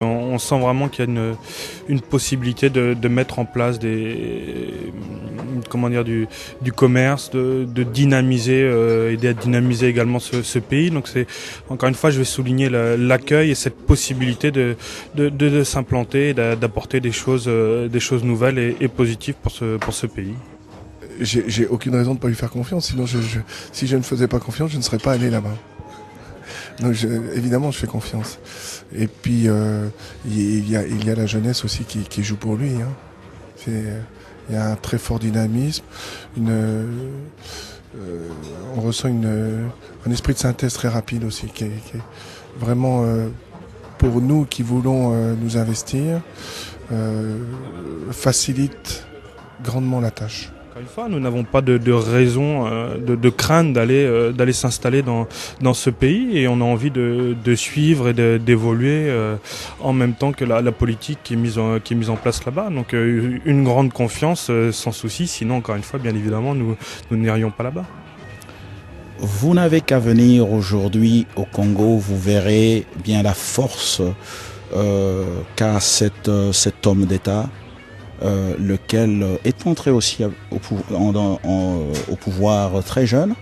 On sent vraiment qu'il y a une possibilité de mettre en place du commerce, de dynamiser, aider à dynamiser également ce pays. Donc encore une fois, je vais souligner l'accueil et cette possibilité de s'implanter et d'apporter des choses nouvelles et positives pour ce pays. J'ai aucune raison de ne pas lui faire confiance, sinon si je ne faisais pas confiance, je ne serais pas allé là-bas. Donc évidemment, je fais confiance. Et puis il y a la jeunesse aussi qui joue pour lui. Il y a un très fort dynamisme. On ressent un esprit de synthèse très rapide aussi, qui est vraiment pour nous qui voulons nous investir, facilite grandement la tâche. Encore une fois, nous n'avons pas de raison de craindre d'aller s'installer dans ce pays, et on a envie de suivre et d'évoluer en même temps que la politique qui est mise en place là-bas. Donc une grande confiance sans souci, sinon encore une fois, bien évidemment, nous n'irions pas là-bas. Vous n'avez qu'à venir aujourd'hui au Congo, vous verrez bien la force qu'a cet homme d'État. Lequel est entré aussi au pouvoir très jeune.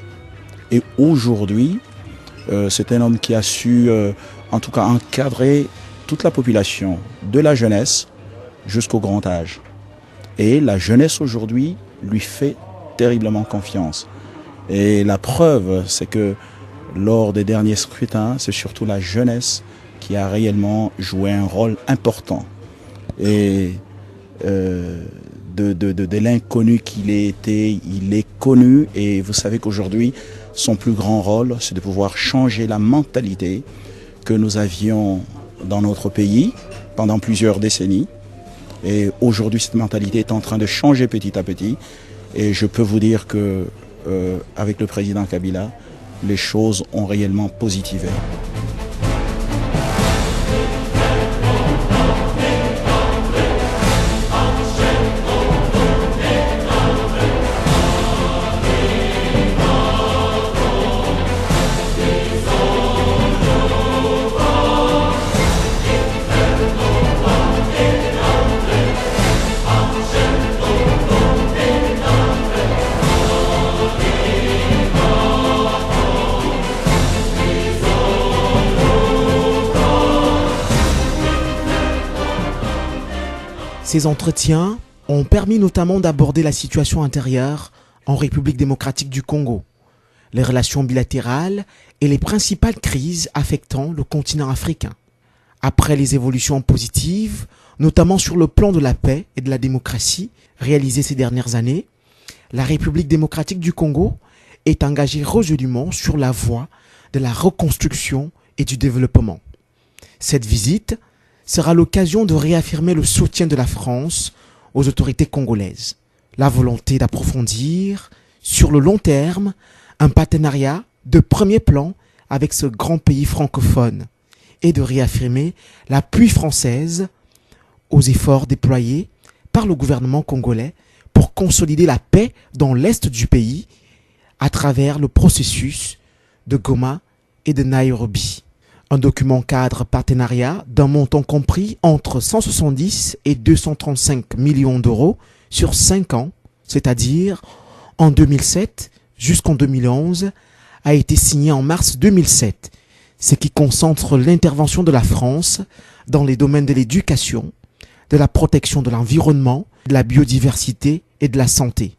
Et aujourd'hui, c'est un homme qui a su, en tout cas, encadrer toute la population, de la jeunesse jusqu'au grand âge. Et la jeunesse aujourd'hui lui fait terriblement confiance. Et la preuve, c'est que lors des derniers scrutins, c'est surtout la jeunesse qui a réellement joué un rôle important. Et de l'inconnu qu'il était, il est connu, et vous savez qu'aujourd'hui son plus grand rôle, c'est de pouvoir changer la mentalité que nous avions dans notre pays pendant plusieurs décennies, et aujourd'hui cette mentalité est en train de changer petit à petit, et je peux vous dire que avec le président Kabila, les choses ont réellement positivé. Ces entretiens ont permis notamment d'aborder la situation intérieure en République démocratique du Congo, les relations bilatérales et les principales crises affectant le continent africain. Après les évolutions positives, notamment sur le plan de la paix et de la démocratie réalisées ces dernières années, la République démocratique du Congo est engagée résolument sur la voie de la reconstruction et du développement. Cette visite sera l'occasion de réaffirmer le soutien de la France aux autorités congolaises, la volonté d'approfondir, sur le long terme, un partenariat de premier plan avec ce grand pays francophone et de réaffirmer l'appui française aux efforts déployés par le gouvernement congolais pour consolider la paix dans l'est du pays à travers le processus de Goma et de Nairobi. Un document cadre partenariat d'un montant compris entre 170 et 235 millions d'euros sur 5 ans, c'est-à-dire en 2007 jusqu'en 2011, a été signé en mars 2007, ce qui concentre l'intervention de la France dans les domaines de l'éducation, de la protection de l'environnement, de la biodiversité et de la santé.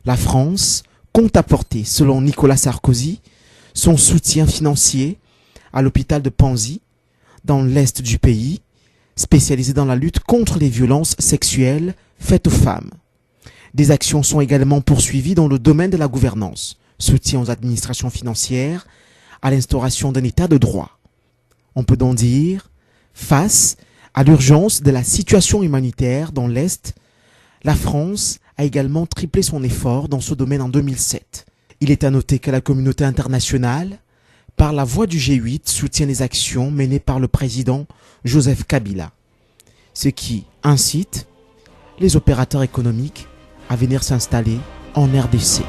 La France compte apporter, selon Nicolas Sarkozy, son soutien financier à l'hôpital de Panzi, dans l'est du pays, spécialisé dans la lutte contre les violences sexuelles faites aux femmes. Des actions sont également poursuivies dans le domaine de la gouvernance, soutien aux administrations financières, à l'instauration d'un état de droit. On peut donc dire, face à l'urgence de la situation humanitaire dans l'Est, la France a également triplé son effort dans ce domaine en 2007. Il est à noter que la communauté internationale, par la voix du G8, soutient les actions menées par le président Joseph Kabila, ce qui incite les opérateurs économiques à venir s'installer en RDC.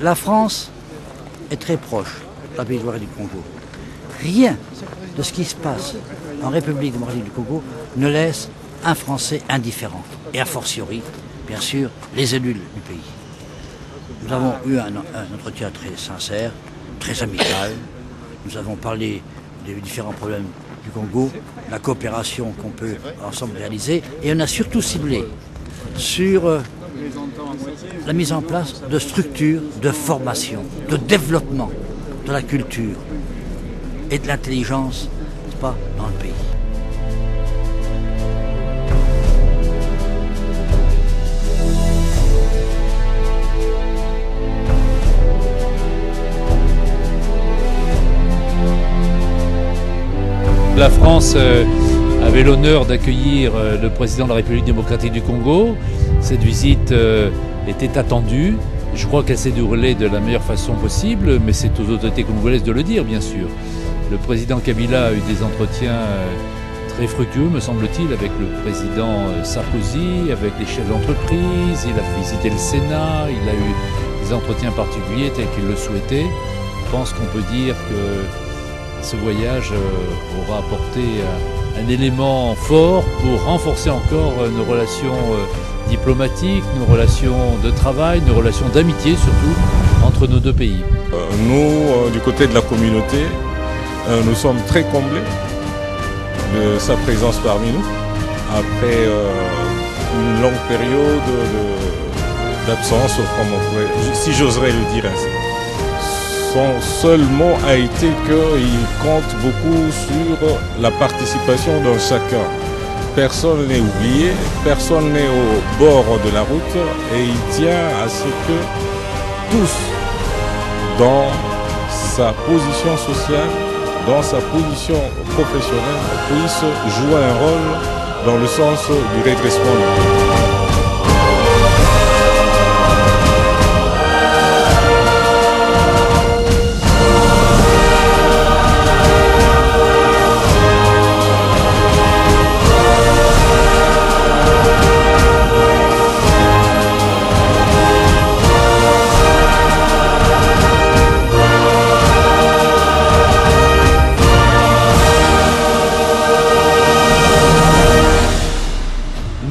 La France est très proche de la République démocratique du Congo. Rien de ce qui se passe en République démocratique du Congo ne laisse un Français indifférent. Et a fortiori, bien sûr, les élus du pays. Nous avons eu un entretien très sincère, très amical. Nous avons parlé des différents problèmes du Congo, la coopération qu'on peut ensemble réaliser. Et on a surtout ciblé sur la mise en place de structures de formation, de développement de la culture et de l'intelligence, n'est-ce pas, dans le pays. La France avait l'honneur d'accueillir le président de la République démocratique du Congo. Cette visite était attendue. Je crois qu'elle s'est déroulée de la meilleure façon possible, mais c'est aux autorités congolaises de le dire, bien sûr. Le président Kabila a eu des entretiens très fructueux, me semble-t-il, avec le président Sarkozy, avec les chefs d'entreprise. Il a visité le Sénat, il a eu des entretiens particuliers tels qu'il le souhaitait. Je pense qu'on peut dire que ce voyage aura apporté un élément fort pour renforcer encore nos relations diplomatiques, nos relations de travail, nos relations d'amitié surtout entre nos deux pays. Nous, du côté de la communauté, nous sommes très comblés de sa présence parmi nous après une longue période d'absence, si j'oserais le dire ainsi. Son seul mot a été qu'il compte beaucoup sur la participation de chacun. Personne n'est oublié, personne n'est au bord de la route et il tient à ce que tous, dans sa position sociale, dans sa position professionnelle, puissent jouer un rôle dans le sens du redressement du pays.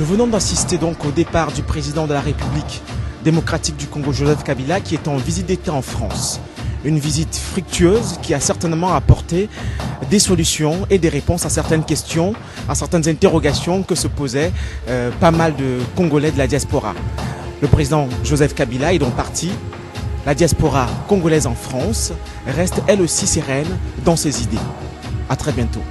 Nous venons d'assister donc au départ du président de la République démocratique du Congo, Joseph Kabila, qui est en visite d'État en France. Une visite fructueuse qui a certainement apporté des solutions et des réponses à certaines questions, à certaines interrogations que se posaient pas mal de Congolais de la diaspora. Le président Joseph Kabila est donc parti. La diaspora congolaise en France reste elle aussi sereine dans ses idées. À très bientôt.